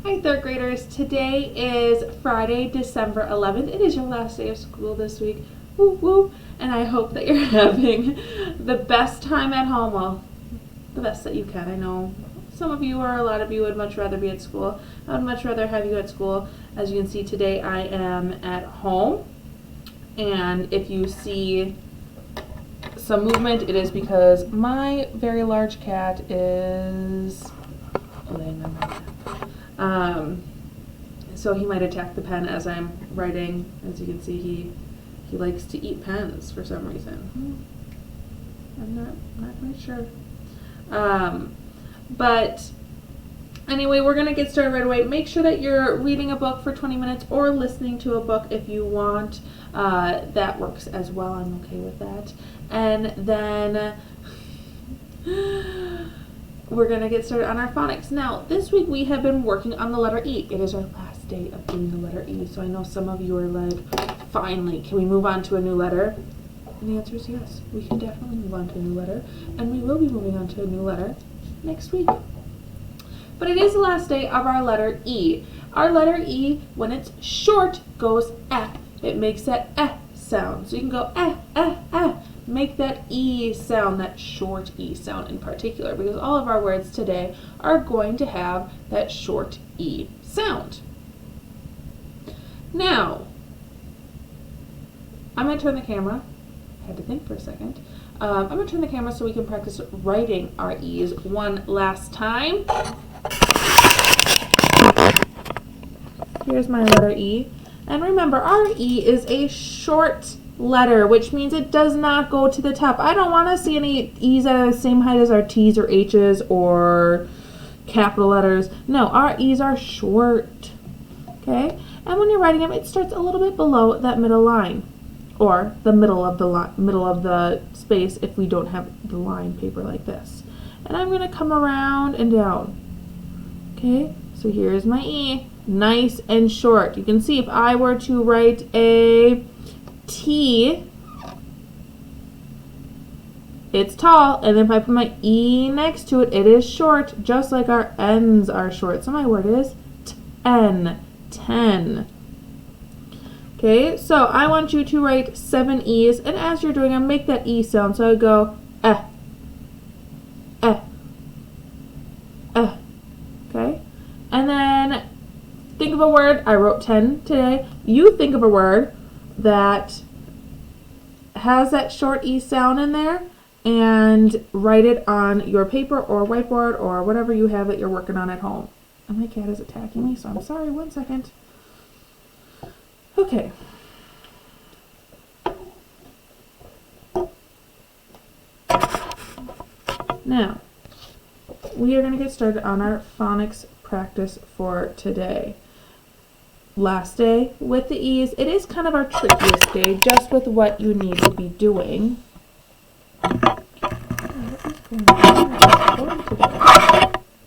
Hi, third graders. Today is Friday, December 11th. It is your last day of school this week. Woo woo. And I hope that you're having the best time at home. Well, the best that you can. I know some of you or a lot of you would much rather be at school. I would much rather have you at school. As you can see today, I am at home. And if you see some movement, it is because my very large cat is laying on my lap. So he might attack the pen as I'm writing. As you can see, he likes to eat pens for some reason. I'm not quite sure. But anyway, we're gonna get started right away. Make sure that you're reading a book for 20 minutes or listening to a book if you want. That works as well. I'm okay with that. And then we're going to get started on our phonics. Now, this week we have been working on the letter E. It is our last day of doing the letter E. So I know some of you are like, finally, can we move on to a new letter? And the answer is yes. We can definitely move on to a new letter. And we will be moving on to a new letter next week. But it is the last day of our letter E. Our letter E, when it's short, goes eh. It makes that eh sound. So you can go eh, eh, eh. Make that E sound, that short E sound in particular, because all of our words today are going to have that short E sound. Now, I'm going to turn the camera. I had to think for a second. I'm going to turn the camera so we can practice writing our E's one last time. Here's my letter E. And remember, our E is a short letter, which means it does not go to the top. I don't want to see any E's that are the same height as our T's or H's or capital letters. No, our E's are short. Okay? And when you're writing them, it starts a little bit below that middle line, or the middle of the space if we don't have the line paper like this. And I'm going to come around and down. Okay? So here's my E. Nice and short. You can see if I were to write a T, it's tall, and if I put my E next to it, it is short, just like our N's are short. So my word is 10. 10. Okay, so I want you to write 7 E's, and as you're doing them, make that E sound. So I go eh, eh, eh. Okay, and then think of a word. I wrote 10 today. You think of a word that has that short E sound in there and write it on your paper or whiteboard or whatever you have that you're working on at home. And my cat is attacking me, so I'm sorry. 1 second. Okay. Now, we are going to get started on our phonics practice for today. Last day with the E's. It is kind of our trickiest day, just with what you need to be doing.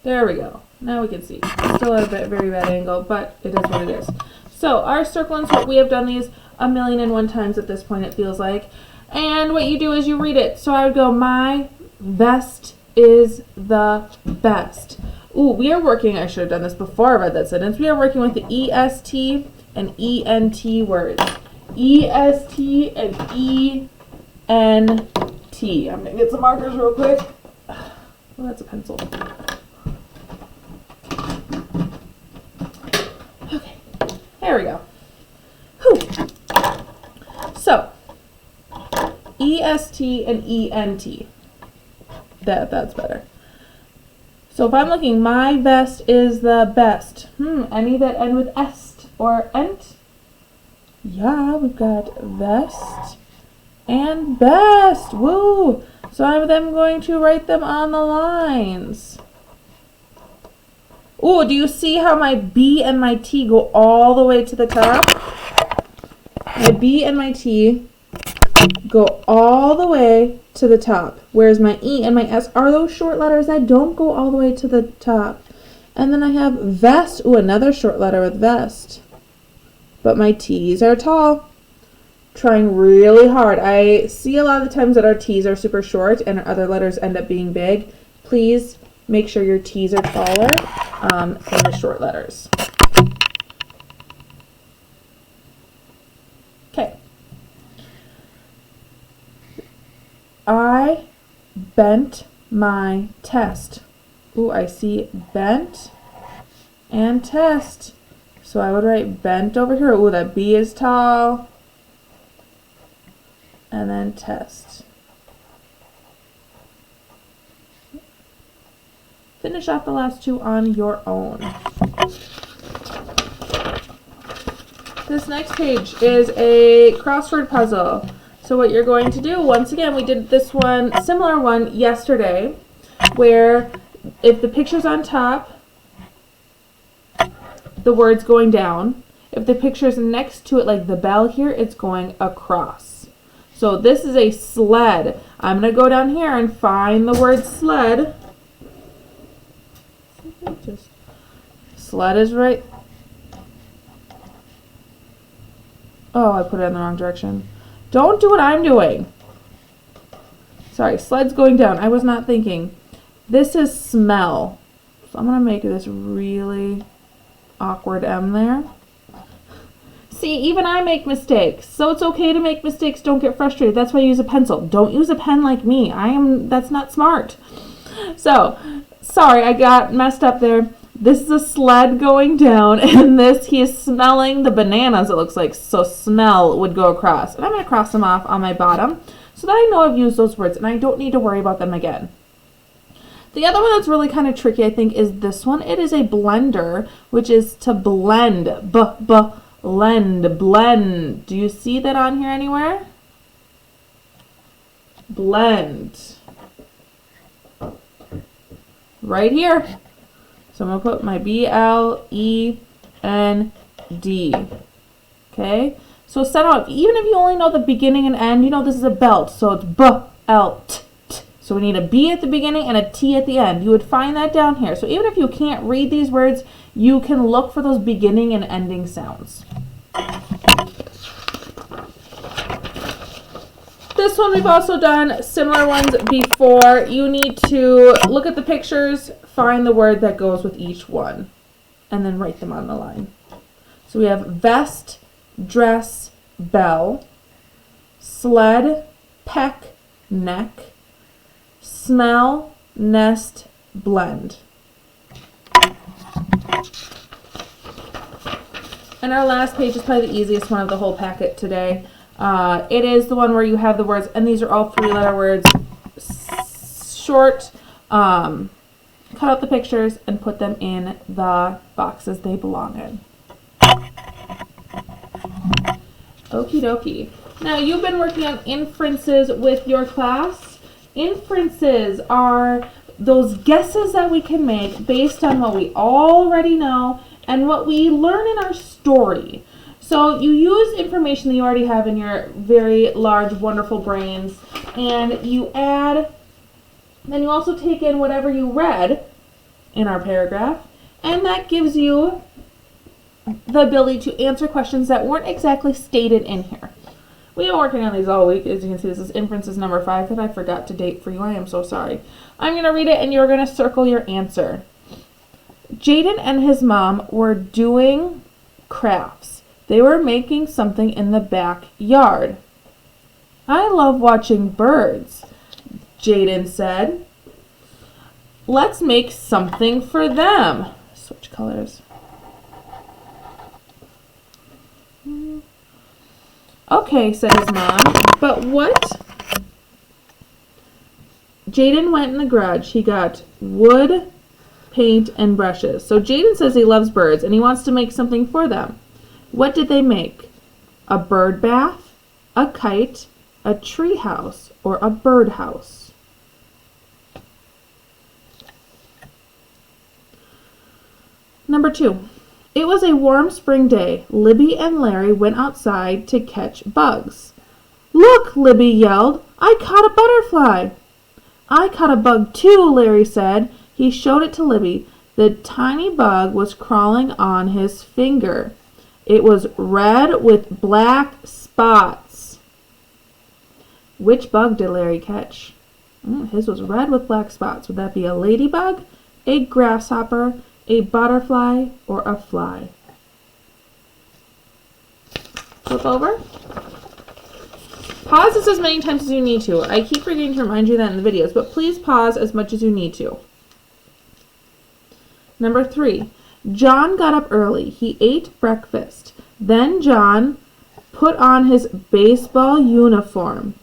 There we go. Now we can see. Still at a very bad angle, but it is what it is. So our circle and sort, we have done these 1,000,001 times at this point, it feels like. And what you do is you read it. So I would go, my vest is the best. Ooh, we are working, I should have done this before I read that sentence. We are working with the EST and ENT words. EST and ENT. I'm going to get some markers real quick. Oh, that's a pencil. Okay, there we go. Whew. So, EST and ENT. That's better. So if I'm looking, my vest is the best. Any that end with est or ent? Yeah, we've got vest and best. Woo! So I'm going to write them on the lines. Ooh, do you see how my B and my T go all the way to the top? My B and my T go all the way to the top, whereas my E and my S are those short letters that don't go all the way to the top. And then I have vest. Ooh, another short letter with vest. But my T's are tall. Trying really hard. I see a lot of the times that our T's are super short and our other letters end up being big. Please make sure your T's are taller. in the short letters. Okay. I bent my test. Ooh, I see bent and test. So I would write bent over here. Ooh, that B is tall. And then test. Finish off the last two on your own. This next page is a crossword puzzle. So what you're going to do, once again, we did this one, similar one yesterday, where if the picture's on top, the word's going down. If the picture's next to it, like the bell here, it's going across. So this is a sled. I'm going to go down here and find the word sled. Sled is right. Oh, I put it in the wrong direction. Don't do what I'm doing. Sorry, sled's going down. I was not thinking. This is smell. So I'm going to make this really awkward M there. See, even I make mistakes. So it's okay to make mistakes. Don't get frustrated. That's why I use a pencil. Don't use a pen like me. That's not smart. So, sorry, I got messed up there. This is a sled going down, and he is smelling the bananas, it looks like. So smell would go across. And I'm going to cross them off on my bottom so that I know I've used those words, and I don't need to worry about them again. The other one that's really kind of tricky, I think, is this one. It is a blender, which is to blend. Blend. Do you see that on here anywhere? Blend. Right here. So I'm going to put my B-L-E-N-D. Okay? So set out, even if you only know the beginning and end, you know this is a belt. So it's B-L-T. So we need a B at the beginning and a T at the end. You would find that down here. So even if you can't read these words, you can look for those beginning and ending sounds. This one we've also done similar ones before. You need to look at the pictures, find the word that goes with each one, and then write them on the line. So we have vest, dress, bell, sled, peck, neck, smell, nest, blend. And our last page is probably the easiest one of the whole packet today. It is the one where you have the words, and these are all three-letter words, short. Cut out the pictures and put them in the boxes they belong in. Okie dokie. Now, you've been working on inferences with your class. Inferences are those guesses that we can make based on what we already know and what we learn in our story. So you use information that you already have in your very large, wonderful brains, and you add, then you also take in whatever you read in our paragraph, and that gives you the ability to answer questions that weren't exactly stated in here. We've been working on these all week. As you can see, this is inferences number 5 that I forgot to date for you. I am so sorry. I'm going to read it, and you're going to circle your answer. Jaden and his mom were doing crafts. They were making something in the backyard. I love watching birds, Jaden said. Let's make something for them. Switch colors. Okay, said his mom, but what? Jaden went in the garage. He got wood, paint, and brushes. So Jaden says he loves birds and he wants to make something for them. What did they make? A bird bath, a kite, a tree house, or a bird house? Number 2. It was a warm spring day. Libby and Larry went outside to catch bugs. Look, Libby yelled. I caught a butterfly. I caught a bug too, Larry said. He showed it to Libby. The tiny bug was crawling on his finger. It was red with black spots. Which bug did Larry catch? His was red with black spots. Would that be a ladybug, a grasshopper, a butterfly, or a fly? Flip over. Pause this as many times as you need to. I keep forgetting to remind you that in the videos, but please pause as much as you need to. Number 3. John got up early. He ate breakfast. Then John put on his baseball uniform.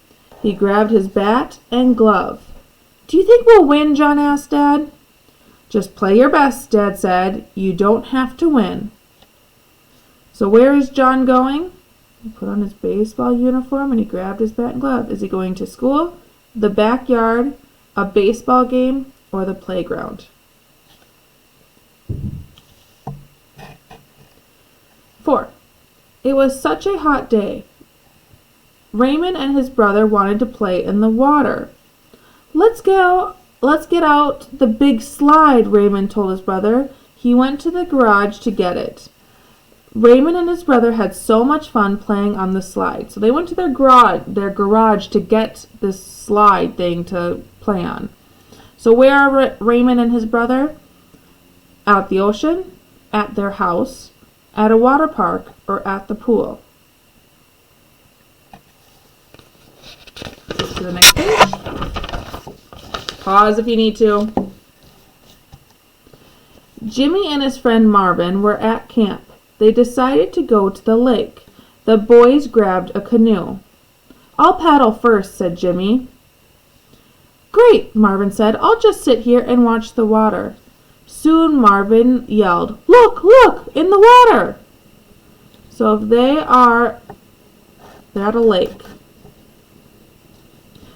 He grabbed his bat and glove. Do you think we'll win? John asked Dad. Just play your best, Dad said. You don't have to win. So where is John going? He put on his baseball uniform and he grabbed his bat and glove. Is he going to school, the backyard, a baseball game, or the playground? 4. It was such a hot day. Raymond and his brother wanted to play in the water. Let's get out the big slide, Raymond told his brother. He went to the garage to get it. Raymond and his brother had so much fun playing on the slide. So they went to their garage to get this slide thing to play on. So where are Raymond and his brother? At the ocean, at their house, at a water park, or at the pool? Go to the next page. Pause if you need to. Jimmy and his friend Marvin were at camp. They decided to go to the lake. The boys grabbed a canoe. I'll paddle first, said Jimmy. Great, Marvin said. I'll just sit here and watch the water. Soon Marvin yelled, Look, look, in the water! So if they're at a lake.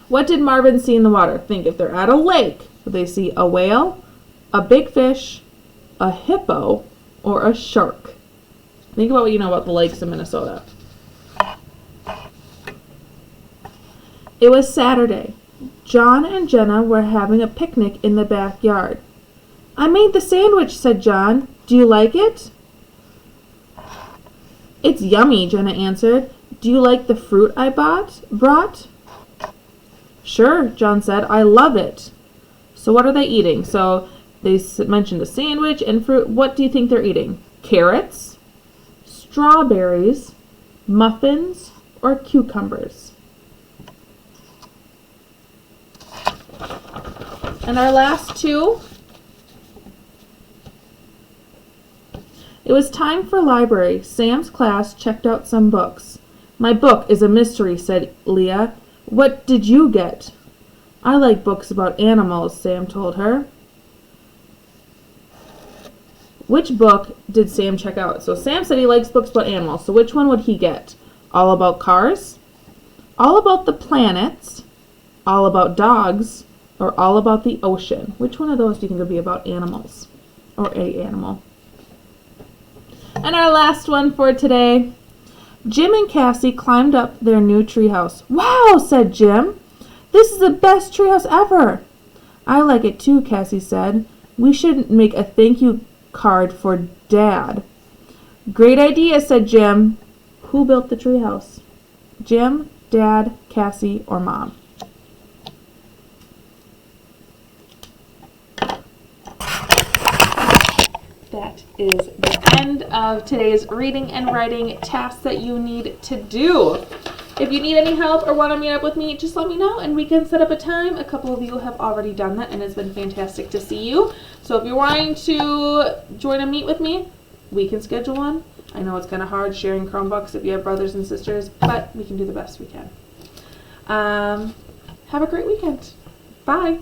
What did Marvin see in the water? Think, if they're at a lake, would they see a whale, a big fish, a hippo, or a shark? Think about what you know about the lakes in Minnesota. It was Saturday. John and Jenna were having a picnic in the backyard. I made the sandwich, said John. Do you like it? It's yummy, Jenna answered. Do you like the fruit I brought? Sure, John said. I love it. So what are they eating? So they mentioned a sandwich and fruit. What do you think they're eating? Carrots, strawberries, muffins, or cucumbers? And our last two. It was time for library. Sam's class checked out some books. My book is a mystery, said Leah. What did you get? I like books about animals, Sam told her. Which book did Sam check out? So Sam said he likes books about animals. So which one would he get? All about cars? All about the planets? All about dogs? Or all about the ocean? Which one of those do you think would be about animals? Or a animal? And our last one for today. Jim and Cassie climbed up their new treehouse. Wow, said Jim. This is the best treehouse ever. I like it too, Cassie said. We should make a thank you card for Dad. Great idea, said Jim. Who built the treehouse? Jim, Dad, Cassie, or Mom? That is the end of today's reading and writing tasks that you need to do. If you need any help or want to meet up with me, just let me know and we can set up a time. A couple of you have already done that and it's been fantastic to see you. So if you're wanting to join a meet with me, we can schedule one. I know it's kind of hard sharing Chromebooks if you have brothers and sisters, but we can do the best we can. Have a great weekend. Bye.